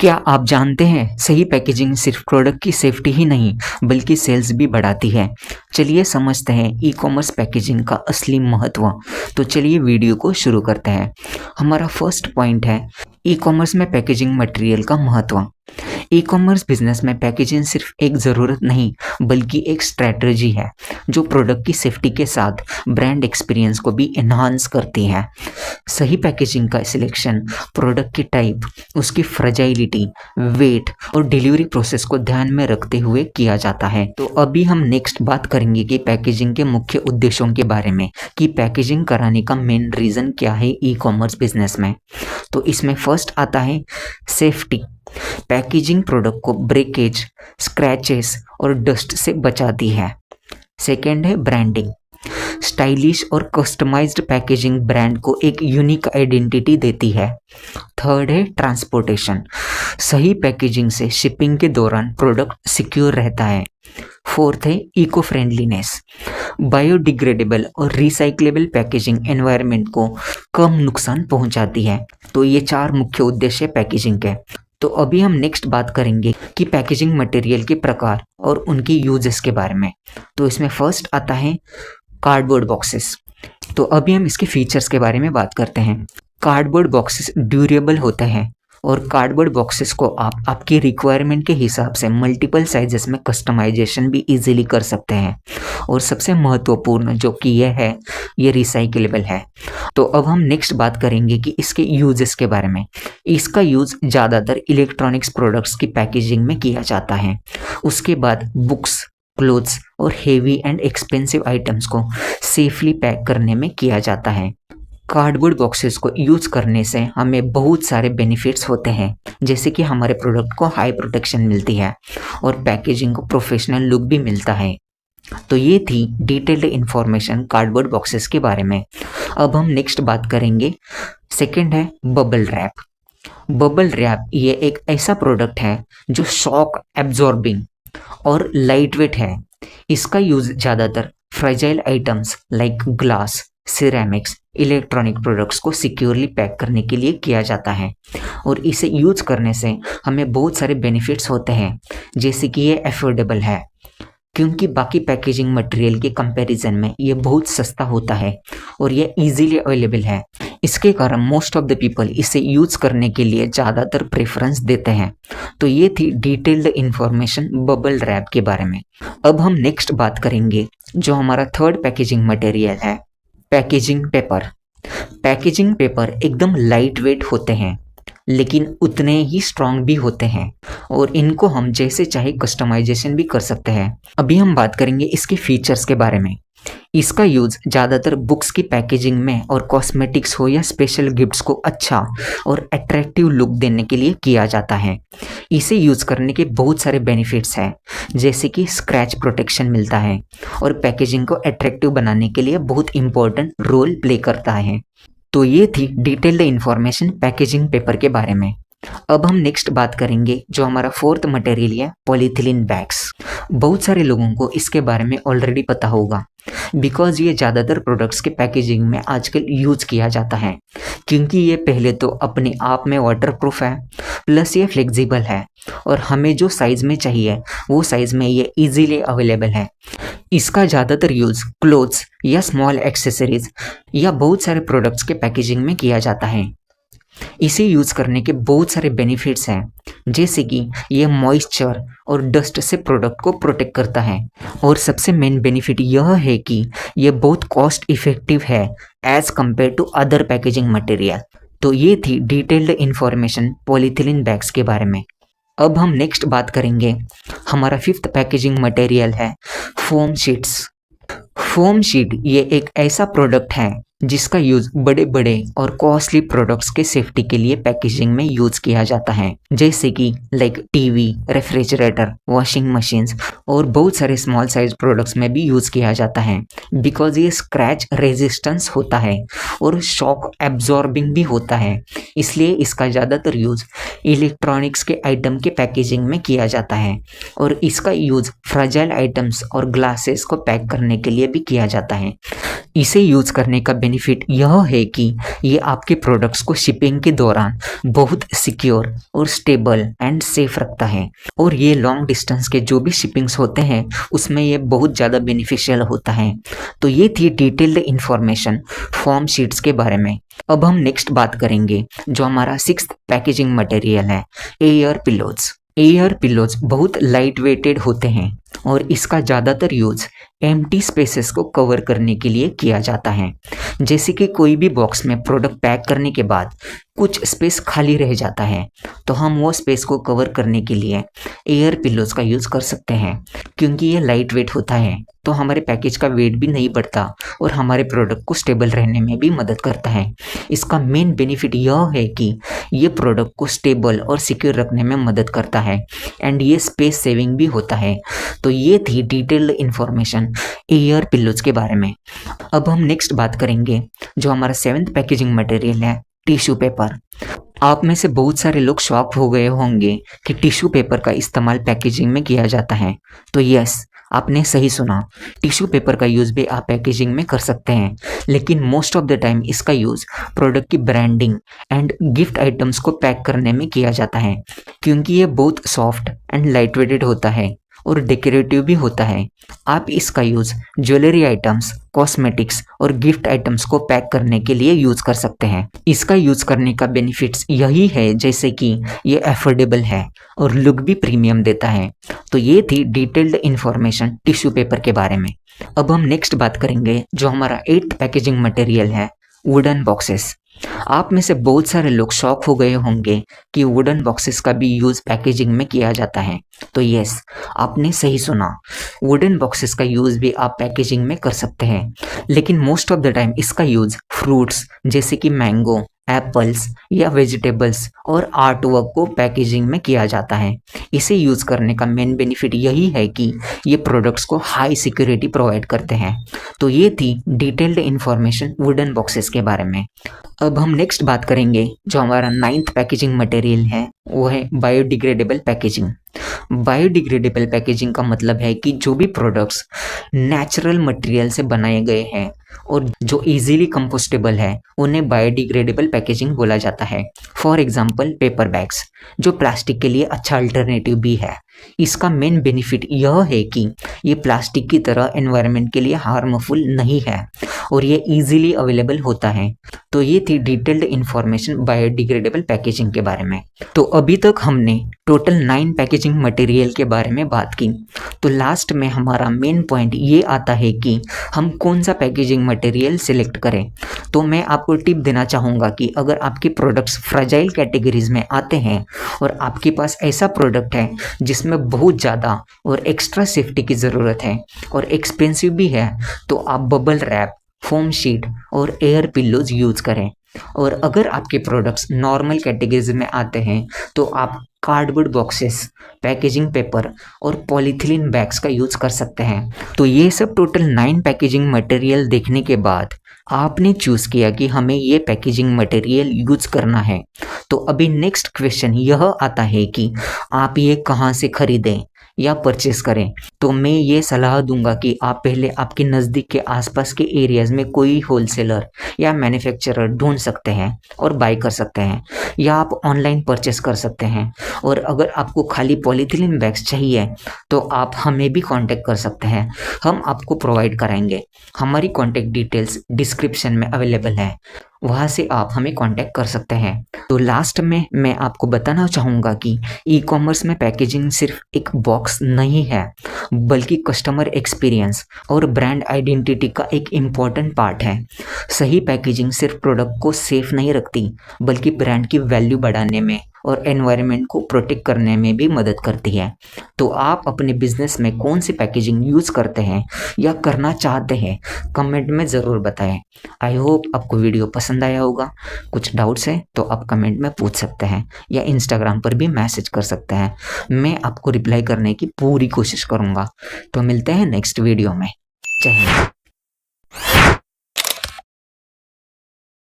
क्या आप जानते हैं सही पैकेजिंग सिर्फ प्रोडक्ट की सेफ्टी ही नहीं बल्कि सेल्स भी बढ़ाती है। चलिए समझते हैं ई कॉमर्स पैकेजिंग का असली महत्व। तो चलिए वीडियो को शुरू करते हैं। हमारा फर्स्ट पॉइंट है ई कॉमर्स में पैकेजिंग मटेरियल का महत्व। ई कॉमर्स बिजनेस में पैकेजिंग सिर्फ एक ज़रूरत नहीं बल्कि एक स्ट्रैटेजी है जो प्रोडक्ट की सेफ्टी के साथ ब्रांड एक्सपीरियंस को भी एनहांस करती है। सही पैकेजिंग का सिलेक्शन प्रोडक्ट की टाइप, उसकी फ्रेजाइलिटी, वेट और डिलीवरी प्रोसेस को ध्यान में रखते हुए किया जाता है। तो अभी हम नेक्स्ट बात करेंगे कि पैकेजिंग के मुख्य उद्देश्यों के बारे में कि पैकेजिंग कराने का मेन रीज़न क्या है ई कॉमर्स बिजनेस में। तो इसमें फर्स्ट आता है सेफ्टी। पैकेजिंग प्रोडक्ट को ब्रेकेज, स्क्रैचेस और डस्ट से बचाती है। सेकेंड है ब्रांडिंग। स्टाइलिश और कस्टमाइज्ड पैकेजिंग ब्रांड को एक यूनिक आइडेंटिटी देती है। थर्ड है ट्रांसपोर्टेशन। सही पैकेजिंग से शिपिंग के दौरान प्रोडक्ट सिक्योर रहता है। फोर्थ है इको फ्रेंडलीनेस। बायोडिग्रेडेबल और रिसाइक्लेबल पैकेजिंग एनवायरनमेंट को कम नुकसान पहुंचाती है। तो ये चार मुख्य उद्देश्य पैकेजिंग के। तो अभी हम नेक्स्ट बात करेंगे कि पैकेजिंग मटेरियल के प्रकार और उनकी यूजेस के बारे में। तो इसमें फर्स्ट आता है कार्डबोर्ड बॉक्सेस। तो अभी हम इसके फीचर्स के बारे में बात करते हैं। कार्डबोर्ड बॉक्सेस ड्यूरेबल होते हैं और कार्डबोर्ड बॉक्सेस को आप आपकी रिक्वायरमेंट के हिसाब से मल्टीपल साइजेस में कस्टमाइजेशन भी इजीली कर सकते हैं। और सबसे महत्वपूर्ण जो कि यह है, ये रिसाइक्लेबल है। तो अब हम नेक्स्ट बात करेंगे कि इसके यूजेस के बारे में। इसका यूज़ ज़्यादातर इलेक्ट्रॉनिक्स प्रोडक्ट्स की पैकेजिंग में किया जाता है। उसके बाद बुक्स, क्लोथ्स और हेवी एंड एक्सपेंसिव आइटम्स को सेफली पैक करने में किया जाता है। कार्डबोर्ड बॉक्सेस को यूज़ करने से हमें बहुत सारे बेनिफिट्स होते हैं, जैसे कि हमारे प्रोडक्ट को हाई प्रोटेक्शन मिलती है और पैकेजिंग को प्रोफेशनल लुक भी मिलता है। तो ये थी डिटेल्ड इन्फॉर्मेशन कार्डबोर्ड बॉक्सेस के बारे में। अब हम नेक्स्ट बात करेंगे, सेकेंड है बबल रैप। बबल रैप ये एक ऐसा प्रोडक्ट है जो शॉक एब्जॉर्बिंग और लाइट वेट है। इसका यूज ज़्यादातर fragile items like glass, ceramics, electronic products को सिक्योरली पैक करने के लिए किया जाता है। और इसे यूज करने से हमें बहुत सारे बेनिफिट्स होते हैं, जैसे कि ये अफोर्डेबल है क्योंकि बाकी पैकेजिंग मटेरियल के कंपैरिजन में ये बहुत सस्ता होता है और ये इजीली अवेलेबल है। इसके कारण मोस्ट ऑफ द पीपल इसे यूज करने के लिए ज़्यादातर प्रेफरेंस देते हैं। तो ये थी डिटेल्ड इन्फॉर्मेशन बबल रैप के बारे में। अब हम नेक्स्ट बात करेंगे जो हमारा थर्ड पैकेजिंग मटेरियल है, पैकेजिंग पेपर। पैकेजिंग पेपर एकदम लाइट वेट होते हैं लेकिन उतने ही स्ट्रॉन्ग भी होते हैं और इनको हम जैसे चाहे कस्टमाइजेशन भी कर सकते हैं। अभी हम बात करेंगे इसके फीचर्स के बारे में। इसका यूज ज़्यादातर बुक्स की पैकेजिंग में और कॉस्मेटिक्स हो या स्पेशल गिफ्ट्स को अच्छा और अट्रैक्टिव लुक देने के लिए किया जाता है। इसे यूज करने के बहुत सारे बेनिफिट्स हैं, जैसे कि स्क्रैच प्रोटेक्शन मिलता है और पैकेजिंग को अट्रैक्टिव बनाने के लिए बहुत इंपॉर्टेंट रोल प्ले करता है। तो ये थी डिटेल्ड इन्फॉर्मेशन पैकेजिंग पेपर के बारे में। अब हम नेक्स्ट बात करेंगे जो हमारा फोर्थ मटेरियल है, पॉलीथिलीन बैग्स। बहुत सारे लोगों को इसके बारे में ऑलरेडी पता होगा बिकॉज ये ज़्यादातर प्रोडक्ट्स के पैकेजिंग में आजकल यूज किया जाता है, क्योंकि ये पहले तो अपने आप में वाटरप्रूफ है, प्लस ये फ्लेक्सिबल है और हमें जो साइज़ में चाहिए वो साइज़ में ये इजीली अवेलेबल है। इसका ज़्यादातर यूज़ क्लोथ्स या स्मॉल एक्सेसरीज या बहुत सारे प्रोडक्ट्स के पैकेजिंग में किया जाता है। इसे यूज़ करने के बहुत सारे बेनिफिट्स हैं, जैसे कि ये मॉइस्चर और डस्ट से प्रोडक्ट को प्रोटेक्ट करता है और सबसे मेन बेनिफिट यह है कि ये बहुत कॉस्ट इफेक्टिव है as compare to other packaging material. तो ये थी डिटेल्ड इन्फॉर्मेशन पॉलीथिलीन बैग्स के बारे में। अब हम नेक्स्ट बात करेंगे, हमारा फिफ्थ पैकेजिंग मटेरियल है फोम शीट्स। फोम शीट ये एक ऐसा प्रोडक्ट है जिसका यूज बड़े बड़े और कॉस्टली प्रोडक्ट्स के सेफ्टी के लिए पैकेजिंग में यूज किया जाता है, जैसे कि like TV, refrigerator, washing machines और बहुत सारे स्मॉल साइज प्रोडक्ट्स में भी यूज किया जाता है बिकॉज ये स्क्रैच रेजिस्टेंस होता है और शॉक एब्जॉर्बिंग भी होता है। इसलिए इसका ज़्यादातर यूज इलेक्ट्रॉनिक्स के आइटम के पैकेजिंग में किया जाता है और इसका यूज फ्रेजाइल आइटम्स और ग्लासेस को पैक करने के लिए भी किया जाता है। इसे यूज करने का बेनिफिट यह है कि ये आपके प्रोडक्ट्स को शिपिंग के दौरान बहुत सिक्योर और स्टेबल एंड सेफ रखता है, और ये लॉन्ग डिस्टेंस के जो भी शिपिंग्स होते हैं उसमें ये बहुत ज़्यादा बेनिफिशियल होता है। तो ये थी डिटेल्ड इंफॉर्मेशन फॉर्म शीट्स के बारे में। अब हम नेक्स्ट बात करेंगे जो हमारा 6th पैकेजिंग मटेरियल है, एयर पिलोज। एयर पिलोज बहुत लाइट वेटेड होते हैं और इसका ज़्यादातर यूज एम्प्टी स्पेसेस को कवर करने के लिए किया जाता है। जैसे कि कोई भी बॉक्स में प्रोडक्ट पैक करने के बाद कुछ स्पेस खाली रह जाता है, तो हम वो स्पेस को कवर करने के लिए एयर पिलोज का यूज़ कर सकते हैं। क्योंकि ये लाइट वेट होता है तो हमारे पैकेज का वेट भी नहीं बढ़ता और हमारे प्रोडक्ट को स्टेबल रहने में भी मदद करता है। इसका मेन बेनिफिट यह है कि ये प्रोडक्ट को स्टेबल और सिक्योर रखने में मदद करता है एंड ये स्पेस सेविंग भी होता है। तो ये थी डिटेल्ड इंफॉर्मेशन एयर पिलोज के बारे में। अब हम नेक्स्ट बात करेंगे जो हमारा 7th पैकेजिंग मटेरियल है, टिश्यू पेपर। आप में से बहुत सारे लोग शॉक हो गए होंगे कि टिश्यू पेपर का इस्तेमाल पैकेजिंग में किया जाता है। तो यस, आपने सही सुना, टिश्यू पेपर का यूज़ भी आप पैकेजिंग में कर सकते हैं, लेकिन मोस्ट ऑफ द टाइम इसका यूज़ प्रोडक्ट की ब्रांडिंग एंड गिफ्ट आइटम्स को पैक करने में किया जाता है। क्योंकि ये बहुत सॉफ्ट एंड लाइट वेटेड होता है और डेकोरेटिव भी होता है। आप इसका यूज़ ज्वेलरी आइटम्स, कॉस्मेटिक्स और गिफ्ट आइटम्स को पैक करने के लिए यूज़ कर सकते हैं। इसका यूज़ करने का बेनिफिट्स यही है जैसे कि ये अफोर्डेबल है और लुक भी प्रीमियम देता है। तो ये थी डिटेल्ड इन्फॉर्मेशन टिश्यू पेपर के बारे में। अब हम नेक्स्ट बात करेंगे जो हमारा 8th पैकेजिंग मटेरियल है, वुडन बॉक्सेस। आप में से बहुत सारे लोग शॉक हो गए होंगे कि वुडन बॉक्सेस का भी यूज़ पैकेजिंग में किया जाता है। तो यस, आपने सही सुना, वुडन बॉक्सेस का यूज़ भी आप पैकेजिंग में कर सकते हैं, लेकिन मोस्ट ऑफ द टाइम इसका यूज़ फ्रूट्स जैसे कि मैंगो, एप्पल्स या वेजिटेबल्स और आर्ट वर्क को पैकेजिंग में किया जाता है। इसे यूज़ करने का मेन बेनिफिट यही है कि ये प्रोडक्ट्स को हाई सिक्योरिटी प्रोवाइड करते हैं। तो ये थी डिटेल्ड इन्फॉर्मेशन वुडन बॉक्सेस के बारे में। अब हम नेक्स्ट बात करेंगे जो हमारा 9th पैकेजिंग मटेरियल है, वो है बायोडिग्रेडेबल पैकेजिंग। बायोडिग्रेडेबल पैकेजिंग का मतलब है कि जो भी प्रोडक्ट्स नेचुरल मटेरियल से बनाए गए हैं और जो इजीली कंपोस्टेबल है उन्हें बायोडिग्रेडेबल पैकेजिंग बोला जाता है। फॉर एग्जांपल पेपर बैग्स, जो प्लास्टिक के लिए अच्छा अल्टरनेटिव भी है। इसका मेन बेनिफिट यह है कि ये प्लास्टिक की तरह एनवायरनमेंट के लिए हार्मफुल नहीं है और ये इजीली अवेलेबल होता है। तो ये थी डिटेल्ड इन्फॉर्मेशन बायोडिग्रेडेबल पैकेजिंग के बारे में। तो अभी तक हमने टोटल 9 पैकेजिंग मटेरियल के बारे में बात की। तो लास्ट में हमारा मेन पॉइंट ये आता है कि हम कौन सा पैकेजिंग मटेरियल सिलेक्ट करें। तो मैं आपको टिप देना चाहूँगा कि अगर आपके प्रोडक्ट्स फ्रेजाइल कैटेगरीज में आते हैं और आपके पास ऐसा प्रोडक्ट है जिसमें बहुत ज़्यादा और एक्स्ट्रा सेफ्टी की ज़रूरत है और एक्सपेंसिव भी है, तो आप बबल रैप, फोम शीट और एयर पिल्लोज यूज़ करें। और अगर आपके प्रोडक्ट्स नॉर्मल कैटेगरीज में आते हैं तो आप कार्डबोर्ड बॉक्सेस, पैकेजिंग पेपर और पॉलीथिलीन बैग्स का यूज़ कर सकते हैं। तो ये सब टोटल 9 पैकेजिंग मटेरियल देखने के बाद आपने चूज़ किया कि हमें ये पैकेजिंग मटेरियल यूज़ करना है। तो अभी नेक्स्ट क्वेश्चन यह आता है कि आप ये कहाँ से खरीदें या परचेस करें। तो मैं ये सलाह दूंगा कि आप पहले आपके नज़दीक के आसपास के एरियाज़ में कोई होलसेलर या मैन्युफैक्चरर ढूंढ सकते हैं और बाय कर सकते हैं, या आप ऑनलाइन परचेस कर सकते हैं। और अगर आपको खाली पॉलीथिलीन बैग्स चाहिए तो आप हमें भी कांटेक्ट कर सकते हैं, हम आपको प्रोवाइड कराएंगे। हमारी कांटेक्ट डिटेल्स डिस्क्रिप्शन में अवेलेबल है, वहाँ से आप हमें कांटेक्ट कर सकते हैं। तो लास्ट में मैं आपको बताना चाहूँगा कि ई कॉमर्स में पैकेजिंग सिर्फ एक बॉक्स नहीं है, बल्कि कस्टमर एक्सपीरियंस और ब्रांड आइडेंटिटी का एक इम्पॉर्टेंट पार्ट है। सही पैकेजिंग सिर्फ प्रोडक्ट को सेफ नहीं रखती, बल्कि ब्रांड की वैल्यू बढ़ाने में और एनवायरनमेंट को प्रोटेक्ट करने में भी मदद करती है। तो आप अपने बिजनेस में कौन सी पैकेजिंग यूज़ करते हैं या करना चाहते हैं, कमेंट में ज़रूर बताएं। आई होप आपको वीडियो पसंद आया होगा। कुछ डाउट्स है तो आप कमेंट में पूछ सकते हैं या इंस्टाग्राम पर भी मैसेज कर सकते हैं, मैं आपको रिप्लाई करने की पूरी कोशिश करूँगा। तो मिलते हैं नेक्स्ट वीडियो में। जय हिंद।